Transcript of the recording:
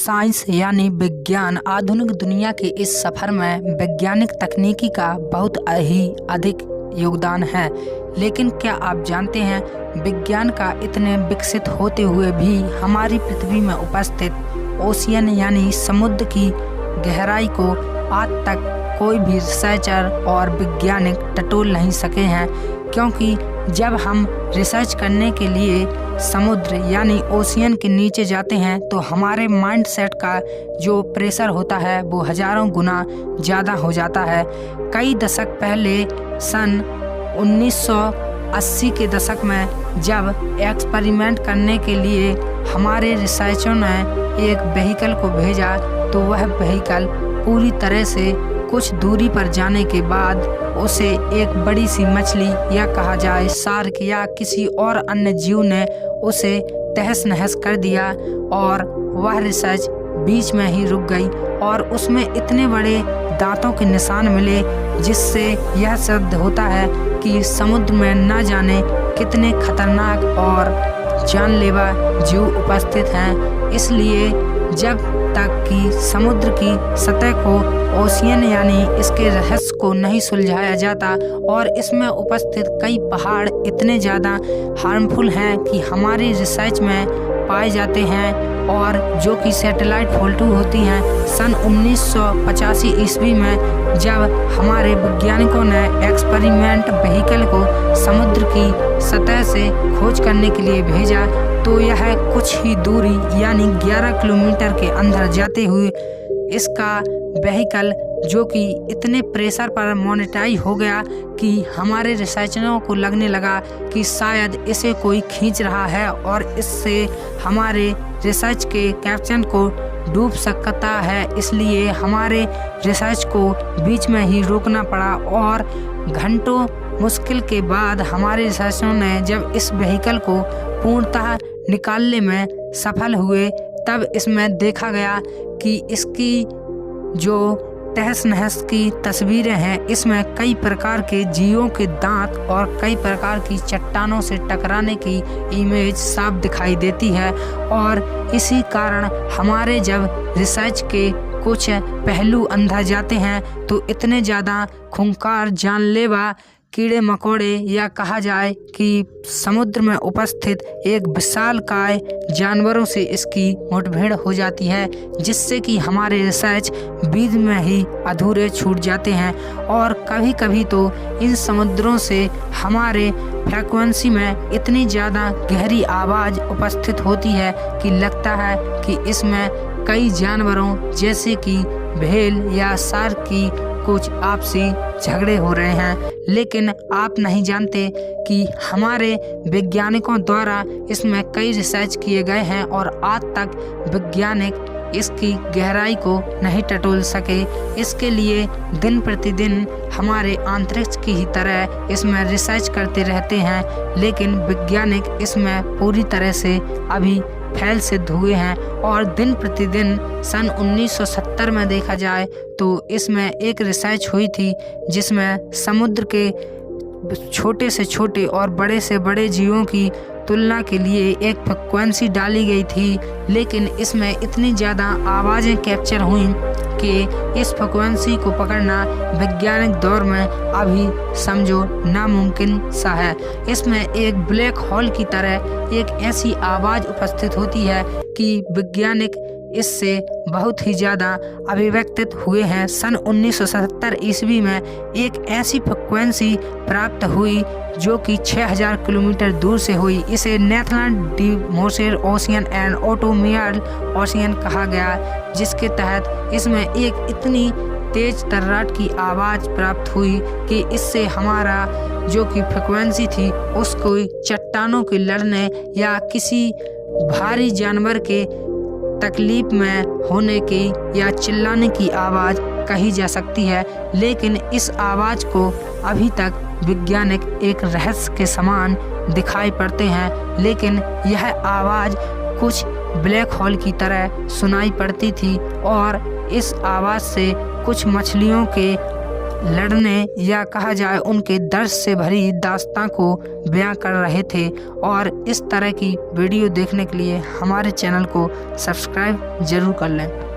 Science यानी विज्ञान आधुनिक दुनिया के इस सफर में वैज्ञानिक तकनीकी का बहुत ही अधिक योगदान है। लेकिन क्या आप जानते हैं, विज्ञान का इतने विकसित होते हुए भी हमारी पृथ्वी में उपस्थित ओशियन यानी समुद्र की गहराई को आज तक कोई भी रिसर्चर और वैज्ञानिक टटोल नहीं सके हैं। क्योंकि जब हम रिसर्च करने के लिए समुद्र यानी ओशियन के नीचे जाते हैं तो हमारे माइंडसेट का जो प्रेशर होता है वो हजारों गुना ज़्यादा हो जाता है। कई दशक पहले सन 1980 के दशक में जब एक्सपेरिमेंट करने के लिए हमारे रिसर्चरों ने एक व्हीकल को भेजा तो वह व्हीकल पूरी तरह से कुछ दूरी पर जाने के बाद उसे एक बड़ी सी मछली या कहा जाए शार्क या किसी और अन्य जीव ने उसे तहस नहस कर दिया और वह रिसर्च बीच में ही रुक गई और उसमें इतने बड़े दांतों के निशान मिले जिससे यह सिद्ध होता है कि समुद्र में न जाने कितने खतरनाक और जानलेवा जीव उपस्थित हैं। इसलिए जब तक कि समुद्र की सतह को ओशियन यानी इसके रहस्य को नहीं सुलझाया जाता और इसमें उपस्थित कई पहाड़ इतने ज़्यादा हार्मफुल हैं कि हमारी रिसर्च में पाए जाते हैं और जो कि सैटेलाइट फोटो होती हैं। सन 1985 ईस्वी में जब हमारे वैज्ञानिकों ने एक्सपेरिमेंट व्हीकल को समुद्र की सतह से खोज करने के लिए भेजा तो यह कुछ ही दूरी यानी 11 किलोमीटर के अंदर जाते हुए इसका व्हीकल जो कि इतने प्रेशर पर मोनेटाइज हो गया कि हमारे रिसर्चरों को लगने लगा कि शायद इसे कोई खींच रहा है और इससे हमारे रिसर्च के कैप्शन को डूब सकता है। इसलिए हमारे रिसर्च को बीच में ही रोकना पड़ा और घंटों मुश्किल के बाद हमारे रिसर्चरों ने जब इस व्हीकल को पूर्णतः निकालने में सफल हुए तब इसमें देखा गया कि इसकी जो तहस नहस की तस्वीरें हैं इसमें कई प्रकार के जीवों के दांत और कई प्रकार की चट्टानों से टकराने की इमेज साफ दिखाई देती है। और इसी कारण हमारे जब रिसर्च के कुछ पहलू अंदर जाते हैं तो इतने ज़्यादा खूंखार जानलेवा कीड़े मकोड़े या कहा जाए कि समुद्र में उपस्थित एक विशालकाय जानवरों से इसकी मुठभेड़ हो जाती है जिससे कि हमारे रिसर्च बीच में ही अधूरे छूट जाते हैं। और कभी कभी तो इन समुद्रों से हमारे फ्रीक्वेंसी में इतनी ज़्यादा गहरी आवाज़ उपस्थित होती है कि लगता है कि इसमें कई जानवरों जैसे कि भेल या शार्क की कुछ आपसी झगड़े हो रहे हैं। लेकिन आप नहीं जानते कि हमारे वैज्ञानिकों द्वारा इसमें कई रिसर्च किए गए हैं और आज तक वैज्ञानिक इसकी गहराई को नहीं टटोल सके। इसके लिए दिन प्रतिदिन हमारे अंतरिक्ष की ही तरह इसमें रिसर्च करते रहते हैं लेकिन वैज्ञानिक इसमें पूरी तरह से अभी फैल सिद्ध हुए हैं। और दिन प्रतिदिन सन 1970 में देखा जाए तो इसमें एक रिसर्च हुई थी जिसमें समुद्र के छोटे से छोटे और बड़े से बड़े जीवों की तुलना के लिए एक फ्रीक्वेंसी डाली गई थी। लेकिन इसमें इतनी ज़्यादा आवाज़ें कैप्चर हुई कि इस फ्रीक्वेंसी को पकड़ना वैज्ञानिक दौर में अभी समझो नामुमकिन सा है। इसमें एक ब्लैक होल की तरह एक ऐसी आवाज़ उपस्थित होती है कि वैज्ञानिक इससे बहुत ही ज़्यादा अभिव्यक्तित हुए हैं। सन 1977 ईस्वी में एक ऐसी फ्रीक्वेंसी प्राप्त हुई जो कि 6000 किलोमीटर दूर से हुई। इसे नेथलन डी मोसेर ओशियन एंड ऑटोमियल ओशियन कहा गया जिसके तहत इसमें एक इतनी तेज तर्राट की आवाज़ प्राप्त हुई कि इससे हमारा जो कि फ्रीक्वेंसी थी उसको चट्टानों के लड़ने या किसी भारी जानवर के तकलीफ में होने की या चिल्लाने की आवाज़ कही जा सकती है। लेकिन इस आवाज़ को अभी तक वैज्ञानिक एक रहस्य के समान दिखाई पड़ते हैं। लेकिन यह आवाज़ कुछ ब्लैक होल की तरह सुनाई पड़ती थी और इस आवाज़ से कुछ मछलियों के लड़ने या कहा जाए उनके दर्द से भरी दास्तां को बयां कर रहे थे। और इस तरह की वीडियो देखने के लिए हमारे चैनल को सब्सक्राइब जरूर कर लें।